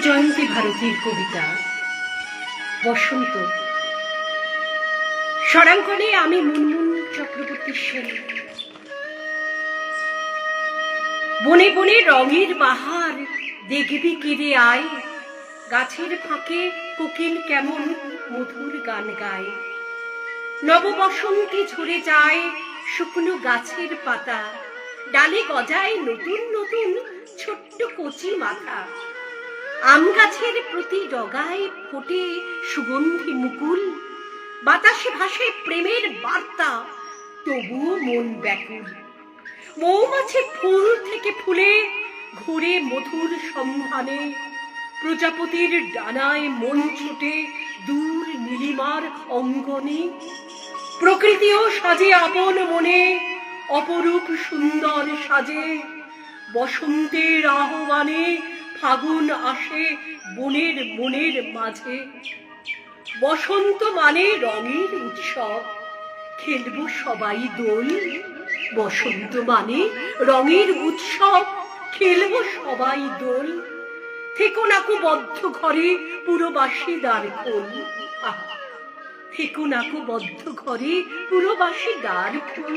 জয়ন্তী ভারতীর কবিতা বসন্ত। স্বরাঙ্কনে আমি মুনমুন চক্রবর্তী সেন। বনে বনে রঙের বাহার দেখবি কিরে আয়, গাছের ফাঁকে কোকিল কেমন মধুর গান গায়। নব বসন্তে ঝরে যায় শুকনো গাছের পাতা, ডালে গজায় নতুন নতুন ছোট্ট কচি মাথা। আম গাছের প্রতি ডগায় ফোটে সুগন্ধি মুকুল, বাতাসে ভাসে প্রেমের বার্তা, তবুও মন ব্যাকুল। মৌমাছি ফুল থেকে ফুলে ঘুরে মধুর সন্ধানে, প্রজাপতির ডানায় মন ছুটে দূর নীলিমার অঙ্গনে। প্রকৃতিও সাজে আপন মনে অপরূপ সুন্দর সাজে, বসন্তের আহ্বানে ফাগুন আসে বনের মনের মাঝে। বসন্ত মানে রঙের উৎসব, খেলবো সবাই দোল। বসন্ত মানে রঙের উৎসব, খেলবো সবাই দোল। থেকো নাকো বদ্ধ ঘরে পুরবাসী দ্বার খোল। থেকো নাকো বদ্ধ ঘরে পুরবাসী দ্বার খোল।